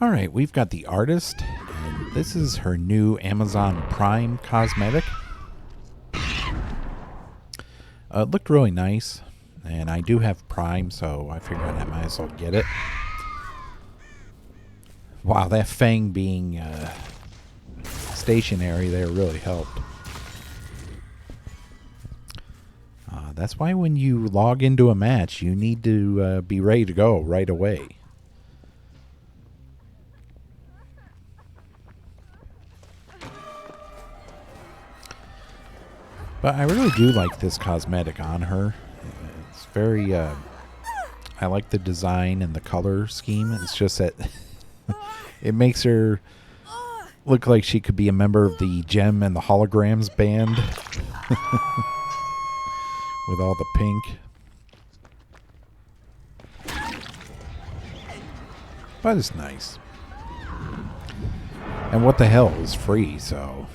All right, we've got the artist, and this is her new Amazon Prime cosmetic. It looked really nice, and I do have Prime, so I figured I might as well get it. Wow, that fang being stationary there really helped. That's why when you log into a match, you need to be ready to go right away. But I really do like this cosmetic on her. It's very, I like the design and the color scheme. It's just that it makes her look like she could be a member of the Gem and the Holograms band. With all the pink. But it's nice. And what the hell is free, so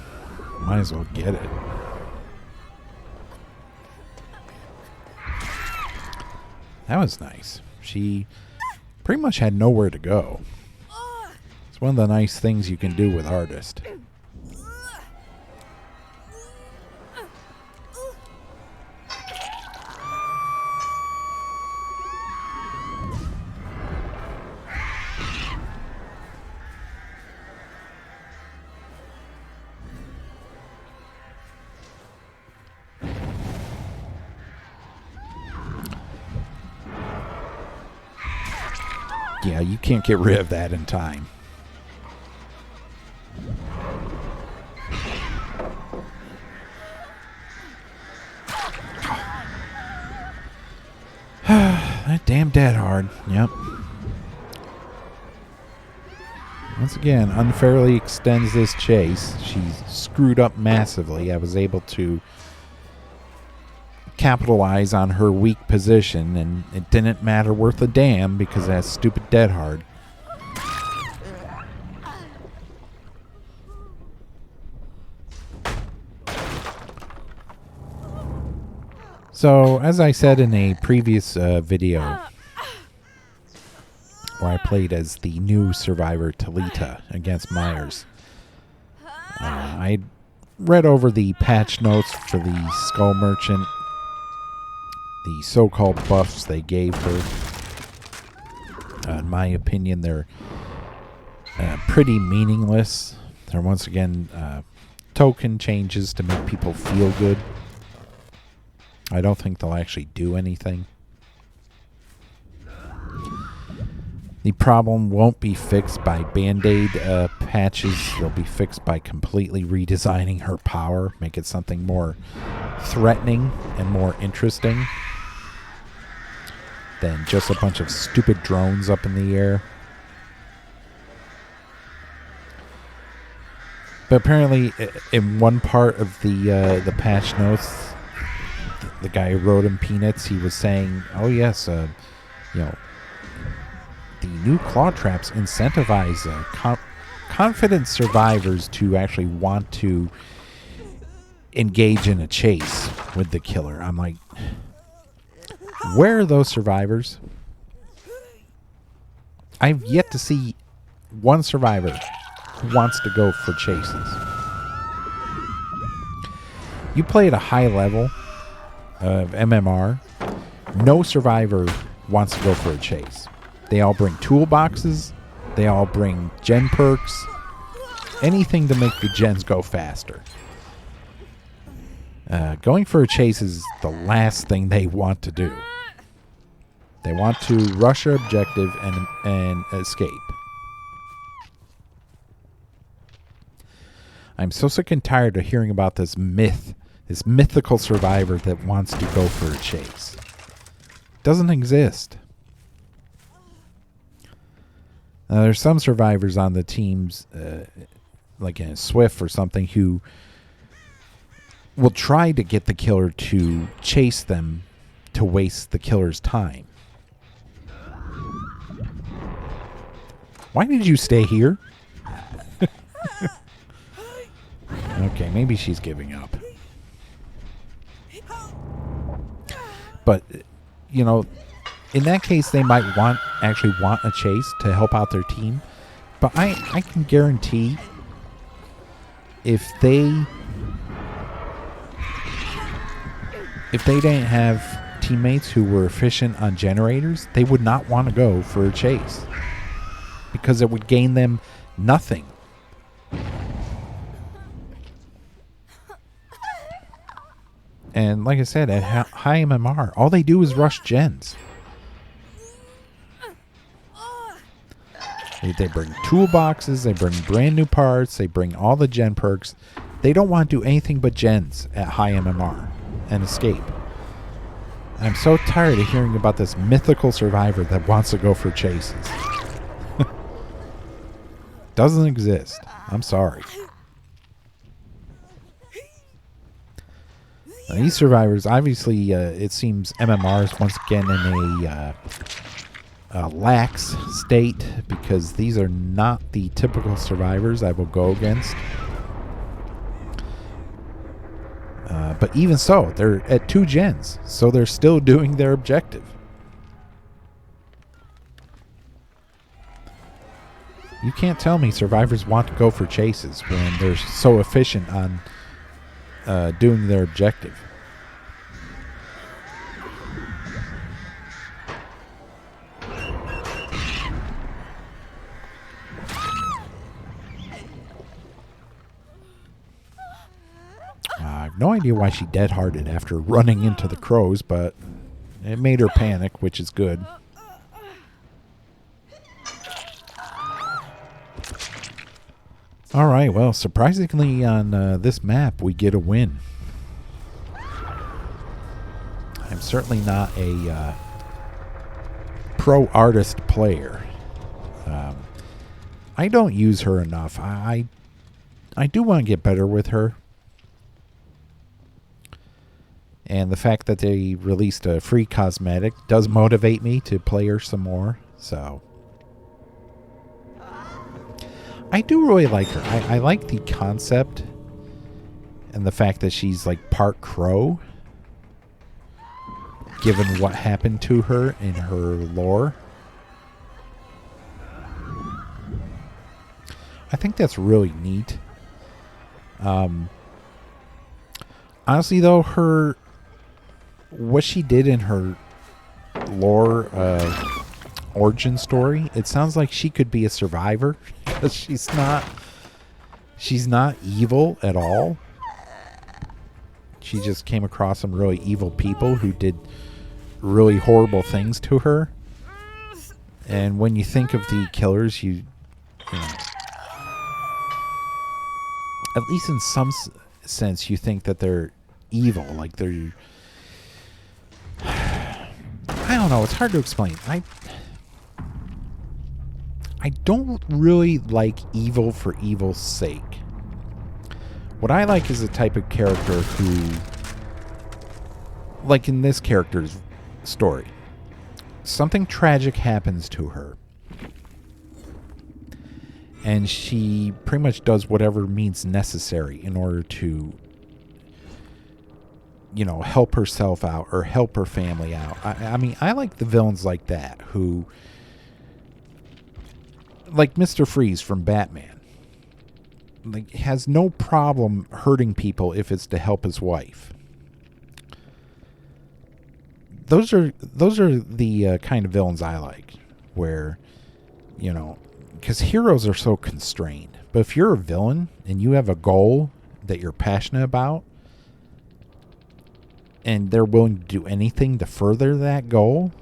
might as well get it. That was nice. She pretty much had nowhere to go. It's one of the nice things you can do with artists. Yeah, you can't get rid of that in time. That damn dead hard. Yep. Once again, unfairly extends this chase. She's screwed up massively. I was able to capitalize on her weak position, and it didn't matter worth a damn because of that stupid dead hard. So, as I said in a previous video, where I played as the new survivor Talita against Myers, I read over the patch notes for the Skull Merchant, the so-called buffs they gave her. In my opinion, they're pretty meaningless. They're once again token changes to make people feel good. I don't think they'll actually do anything. The problem won't be fixed by Band-Aid patches. They'll be fixed by completely redesigning her power, make it something more threatening and more interesting than just a bunch of stupid drones up in the air. But apparently, in one part of the patch notes, the guy who wrote him Peanuts, he was saying, "Oh yes, you know, the new claw traps incentivize confident survivors to actually want to engage in a chase with the killer." I'm like, where are those survivors? I've yet to see one survivor who wants to go for chases. You play at a high level of MMR, no survivor wants to go for a chase. They all bring toolboxes, they all bring gen perks, anything to make the gens go faster. Going for a chase is the last thing they want to do. They want to rush their objective and escape. I'm so sick and tired of hearing about this mythical survivor that wants to go for a chase. It doesn't exist. There's some survivors on the teams, like in Swift or something, who will try to get the killer to chase them to waste the killer's time. Why did you stay here? Okay, maybe she's giving up. But, in that case, they might actually want a chase to help out their team. But I can guarantee if they didn't have teammates who were efficient on generators, they would not want to go for a chase because it would gain them nothing. And like I said, at high MMR, all they do is rush gens. They bring toolboxes, they bring brand new parts, they bring all the gen perks. They don't want to do anything but gens at high MMR and escape. I'm so tired of hearing about this mythical survivor that wants to go for chases. Doesn't exist. I'm sorry. Now, these survivors, obviously, it seems MMR is once again in a lax state because these are not the typical survivors I will go against. But even so, they're at 2 gens, so they're still doing their objective. You can't tell me survivors want to go for chases when they're so efficient on doing their objective. I have no idea why she dead-hearted after running into the crows, but it made her panic, which is good. Alright, well, surprisingly on this map, we get a win. I'm certainly not a pro artist player. I don't use her enough. I do want to get better with her. And the fact that they released a free cosmetic does motivate me to play her some more. So I do really like her. I like the concept and the fact that she's like part crow, given what happened to her in her lore. I think that's really neat. Honestly, though, what she did in her lore origin story, it sounds like she could be a survivor because she's not evil at all. She just came across some really evil people who did really horrible things to her. And when you think of the killers, you know, at least in some sense, you think that they're evil, like they're... I don't know. It's hard to explain. I don't really like evil for evil's sake. What I like is a type of character who, like in this character's story, something tragic happens to her. And she pretty much does whatever means necessary in order to, you know, help herself out or help her family out. I mean, I like the villains like that who, like Mr. Freeze from Batman, like has no problem hurting people if it's to help his wife. Those are the kind of villains I like, where, you know, because heroes are so constrained. But if you're a villain and you have a goal that you're passionate about, and they're willing to do anything to further that goal,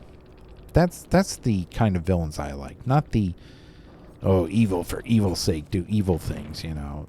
that's the kind of villains I like. Not the, oh, evil for evil's sake, do evil things, you know.